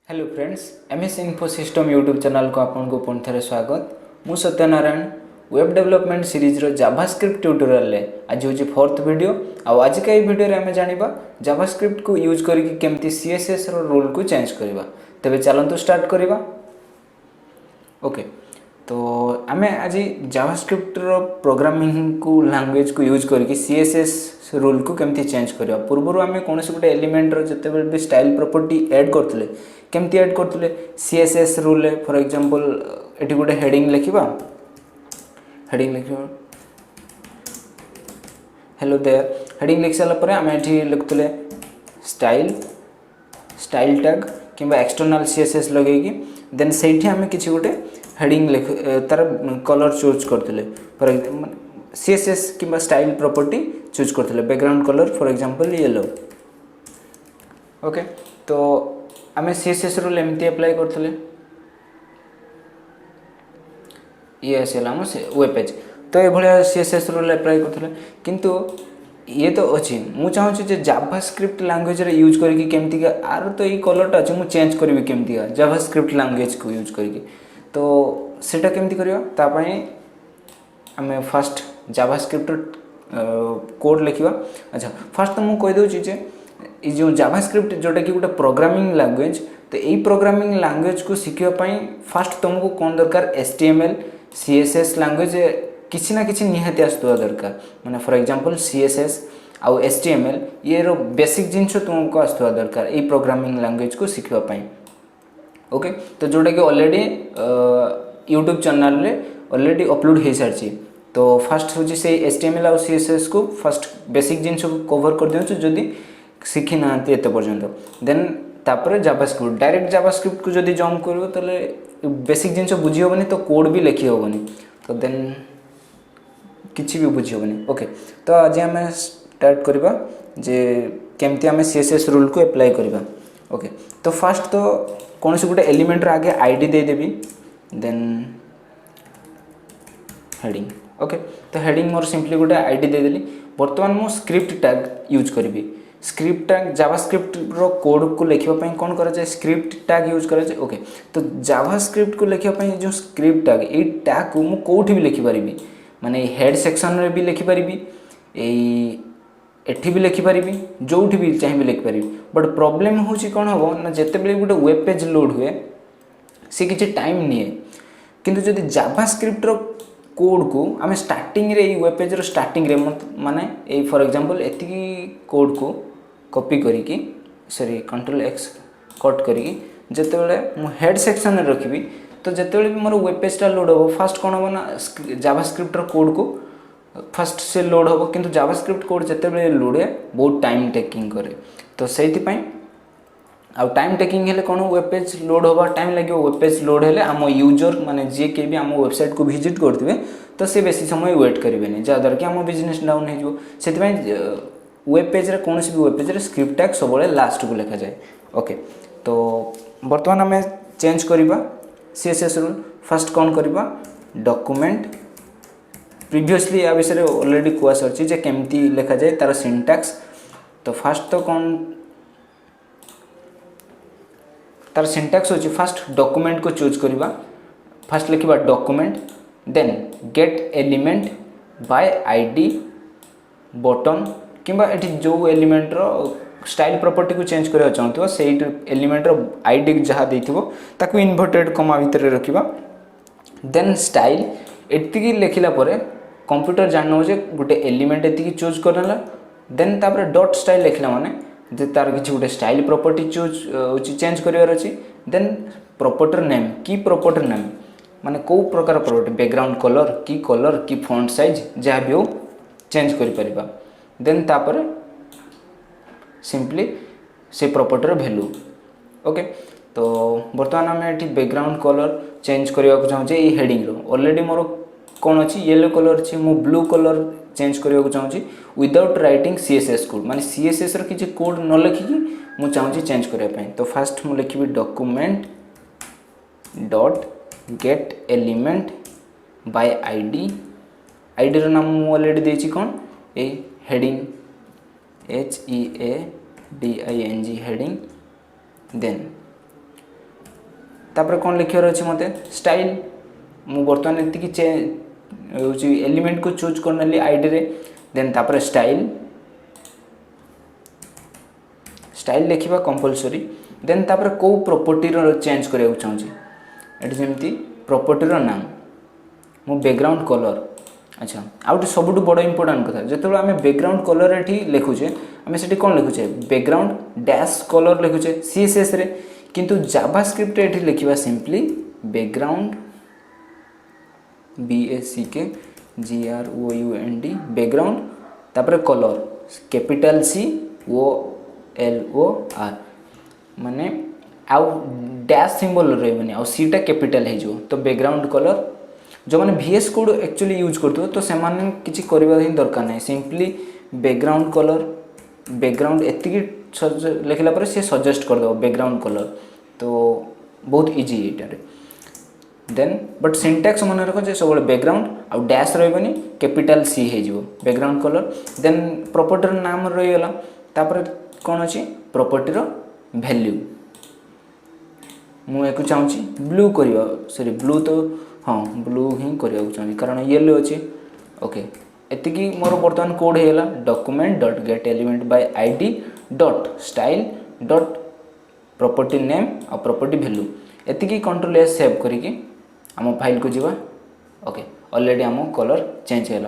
Hello friends, MS info system YouTube channel को आपको पुणी थे स्वागत। मु सत्यनारायण वेब डेवलपमेंट सीरीज रो जावास्क्रिप्ट ट्यूटोरियल ले आज हूँ फोर्थ वीडियो। आज का वीडियो आम जाना जावास्क्रिप्ट को यूज करके केमती सीएसएस रो रूल को चेंज करवा। तेरे चलतु स्टार्ट करवा। ओके, तो आम आज जावास्क्रिप्ट रो प्रोग्रामिंग को लैंग्वेज को यूज करके सीएसएस रूल को केमती चेंज करवा। पूर्व आम कौन गोटे एलिमेंट जिते भी स्टाइल प्रॉपर्टी ऐड करते केमती ऐड करते CSS rule. For example eighty गोटे हेडिंग लिखा, हेडिंग लिखा हेलो देयर, हेडिंग लिख सारापर आम ये लिखुले स्टाइल स्टाइल टैग कि एक्सटर्नल सीएसएस लगेगी। देन से आम किसी गोटे हेडिंग लिख तार कलर चूज करते फॉर एग्जांपल सीएसएस कि स्टाइल प्रॉपर्टी चूज करते background colour for example yellow. Okay, तो आम सीएसएस रूल एमती अप्लाई करते ये आसला आम वेब पेज। तो ये सीएसएस रूल अप्लाई करते किंतु ये तो अच्छी मु चाहूँगी जावास्क्रिप्ट लैंग्वेज रे यूज करके केमती आर तो ये कलरटा अच्छे मुझे चेंज करी केमती जावास्क्रिप्ट लैंग्वेज को यूज करके। तो सेटा केमती करवा तापाई आम फास्ट जावास्क्रिप्ट कोड लिखा। अच्छा, फास्ट तो मुझे कहीदे जे जो जावास्क्रिप्ट जोटा कि गोटे प्रोग्रामिंग लैंग्वेज, तो यही प्रोग्रामिंग लैंग्वेज को शिखापी फास्ट तुमको कौन दरकार एचटीएमएल सीएसएस लैंग्वेज किसी ना किसी निहाती आसुवा दरकार। माने फॉर एग्जांपल सीएसएस आउ एचटीएमएल ये रो बेसिक जिनस तुमको आसुवा दरकार यही प्रोग्रामिंग लैंग्वेज को शिखापी। ओके, तो जोटा कि ऑलरेडी यूट्यूब चैनल रे ऑलरेडी अपलोड हो सारी। तो फास्ट हूँ से एचटीएमएल आउ सीएसएस को फास्ट बेसिक जिनस को कवर कर दिखाँ जदि शिखी ना एत पर्यंत। देन तापर जावास्क्रिप्ट डायरेक्ट जावास्क्रिप्ट को जदि जम्प कर तो बेसिक जिनस बुझी हेनी, तो कोड भी लिखी हेनी, तो देन किसी भी बुझी हेनी। ओके, तो आज आम स्टार्ट करवा जे केमती आम सीएसएस रूल को अप्लाई करवा। ओके, तो फास्ट तो कौन से गोटे एलिमेंट आगे आईडी देदेवी, देन हेडिंग। ओके, तो हेडिंग मोर सिंपली गोटे आईडी देदेली। बर्तमान मु स्क्रिप्ट टैग यूज करी। स्क्रिप्ट टैग जावास्क्रिप्ट रो कोड को लिखापी कौन कराए स्क्रिप्ट टैग यूज कराए। ओके, तो जावास्क्रिप्ट को लिखापी जो स्क्रिप्ट टैग ये टैग को मुझे कौटी भी लिखिपारि, माने हेड सेक्शन रे भी लिखिपारि, एठी भी लिखिपारि, जो भी चाहिए लिखिपारि। बट प्रॉब्लम हूँ कौन हम ना जिते बड़े गोटे वेब पेज लोड हुए सी किसी टाइम निए, किंतु जदि जावास्क्रिप्ट रो कोड को आम स्टार्टिंग रे वेब पेज रो स्टार्टिंग रे माने ए फॉर एग्जांपल एति कोड को कॉपी करिकी सॉरी कंट्रोल एक्स कट करिकी जते बेले मु हेड सेक्शन रे रखिबी, तो जते बेले भी मोर वेब पेजटा लोड हो फास्ट कौन हम ना जावास्क्रिप्ट रो कोड को फास्ट से लोड हो, किंतु जावास्क्रिप्ट कोड जते बेले लोड है बहुत टाइम टेकिंग करे। तो सेति पई आउ टाइम टेकिंग हेले कौन वेब पेज लोड होगा टाइम लगे। वेब पेज लोड हेले आम यूजर माने जी के भी आम वेबसाइट को विजिट करते तो सी बेसी समय वेट करेंगे जहाँद्वारा कि आम बिजनेस डाउन हो। वेब पेज रे कौन भी वेब पेज रे स्क्रिप्ट टैग सब लास्ट को लिखा जाए। ओके, तो बर्तमान आम चेंज करवा सीएसएस रूल। फास्ट कौन करवा डॉक्यूमेंट प्रीवियसली या विषय ऑलरेडी कुआ सर केमती लिखा जाए तार सिंटैक्स। तो फास्ट तो कौन तार सिंटैक्स होची फास्ट डॉक्यूमेंट को चूज करवा। फास्ट लिखा document, then get element by ID button किंबा एटी जो एलिमेंट रो स्टाइल प्रॉपर्टी को चेंज करवा चाहूँ से एलिमेंट रो आईडी जहाँ देथिबो ताकू इन्वर्टेड कमा भितर रखिबा। देन स्टाइल एतिकी लिखिला परे कंप्यूटर जानना जे गोटे एलिमेंट एतिकी चूज करला। देन तापर डॉट स्टाइल लिखला माने जे तार किसी गोटे स्टाइल प्रॉपर्टी चूज चेंज करिवार अछि। देन प्रॉपर्टी नेम की प्रॉपर्टी नेम माने को प्रकार प्रॉपर्टी बैकग्राउंड कलर की फॉन्ट साइज जहाँ भी हो चेंज करि परिबा। देन तापर सिंपली से प्रॉपर्टी वैल्यू। ओके, तो बर्तमान आम ये बैकग्राउंड कलर चेंज करने को चाहूँ ये हेडिंग रो ऑलरेडी मोर कौन अच्छी येलो कलर अच्छी मु ब्लू कलर चेंज करने को चाहूँ विदाउट राइटिंग सीएसएस कोड माने सीएसएस रो किसी कोड न लिखिकी मु चाहूँ चेंज करने। तो फास्ट मु लिखी document dot get element by ID. ID रो नाम मु ऑलरेडी देछि कौन ए हेडिंग HEADING हेडिंग। देन तापर कौन लिखियार अच्छे मते स्टाइल मु बर्तमान एति चे एलिमेंट को चूज करनेली आईडी रे देन तापर स्टाइल स्टाइल लिखा कंपलसरी देन तापर को प्रॉपर्टी रो चेंज करिया चाहूँ एटी जेमती प्रॉपर्टी रो नाम मु बैकग्राउंड कलर अच्छा आउट सबुठ बड़ इंपोर्टेंट कथा जो आम बैकग्राउंड कलर ये लिखुचे आम से कौन लिखुचे बैकग्राउंड डैश कलर लिखुचे सीएसएस रे किंतु जावास्क्रिप्ट ये लिखा सिंपली बैकग्राउंड BACKGROUND बैकग्राउंड तापर कलर कैपिटल COLOR माने आउ डैश सिंबल रही आउ सीटा कैपिटल हो तो बैकग्राउंड कलर जो मैंने VS कोड एक्चुअली यूज करते तो से किसी करवा ही दरकार नहीं सिंपली बैकग्राउंड कलर बैकग्राउंड एति लिखला पर सी सजेस्ट करदे बैकग्राउंड कलर तो बहुत इजी ये देन बट सिंटैक्स मन रख सब बैकग्राउंड आउ डैश रही कैपिटल C हो बैकग्राउंड कलर देन प्रॉपर्टी नाम रहीगला तापर कौन अच्छी प्रॉपर्टी वैल्यू मुझे चाहूँगी ब्लू करवा सॉरी ब्लू तो हाँ ब्लू ही करने चाहिए कारण येलो अच्छे ओके एतिकी मोर बर्तमान कोड होगा document dot get element by ID dot style dot property name और प्रॉपर्टी वैल्यू एतिकी कंट्रोल एस सेव करिकी आम फाइल को जीवा ओके ऑलरेडी आम कलर चेंज है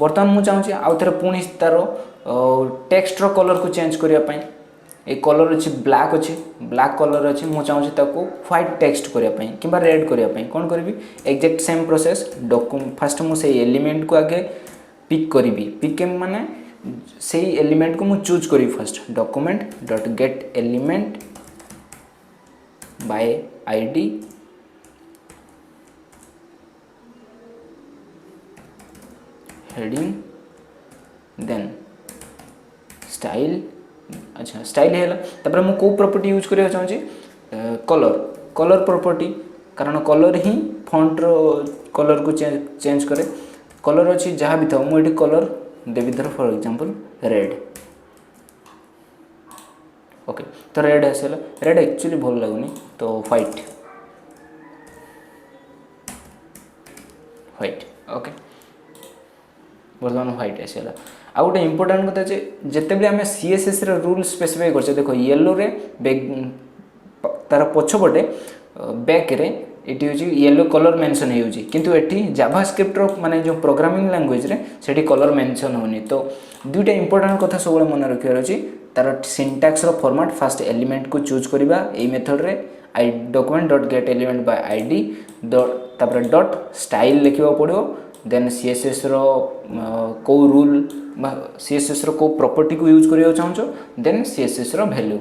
बर्तमान मुझे चाहूँगी आउ थे पुणी तार टेक्स्टर कलर को चेंज करने ये कलर अच्छी ब्लैक कलर अच्छी मुझे चाहूँगी व्हाइट टेक्स्ट करने कि रेड करने कौन करी एक्जेक्ट सेम प्रोसेस फास्ट मुझे एलिमेंट को आगे पिक करी पिक माने से एलिमेंट को मुझे चूज करी first document dot get element by ID heading then style अच्छा स्टाइल है तापर मु को प्रॉपर्टी यूज करिया चाहूँगी कलर कलर प्रॉपर्टी कारण कलर ही फॉन्ट रो कलर को चेंज करे कलर अच्छी जहाँ भी था मुझे कलर देवी धर फॉर एग्जांपल रेड ओके तो रेड आसला रेड एक्चुअली भल लगुनि तो व्हाइट ओके बर्तमान व्हाइट आसला आ गोटे इंपोर्टाट कथा जिते भी आम CSS रूल स्पेसिफाई कर देख येलो रे तार पछपटे बैक रे ये हूँ येलो कलर मेंशन होती किंतु एटी जावास्क्रिप्ट माने जो प्रोग्रामिंग लैंग्वेज रे सेठी कलर मेंशन होनी तो दुईटा इंपोर्टाट कथा सब मन रखार अच्छी तार सिंटैक्स फॉर्मेट फास्ट एलिमेंट को चूज करवा ये मेथड रे आई document dot get element by ID तापर डॉट स्टाइल लिखा पड़ो देन CSS रो को रूल CSS रो को प्रॉपर्टी को यूज करिया चाहछो देन CSS रो वैल्यू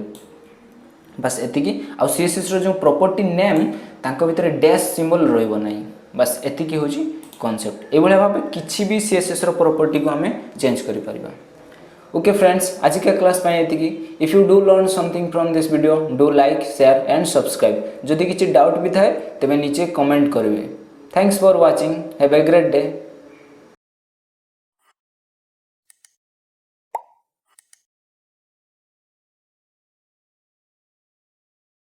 बस एतिकी आ CSS रो जो प्रॉपर्टी नेम तांको भीतर डैश सिंबल रहइबो नाही बस एतिकी होची कांसेप्ट ए भले भाबे किछि भी CSS रो प्रॉपर्टी को हमें चेंज करि परिबा ओके फ्रेंड्स आज का क्लास पाए एतिकी if you do learn something from this video do like share and subscribe जदि किछि डाउट भी थाए तबे नीचे कमेंट करिवे thanks for watching have a great day.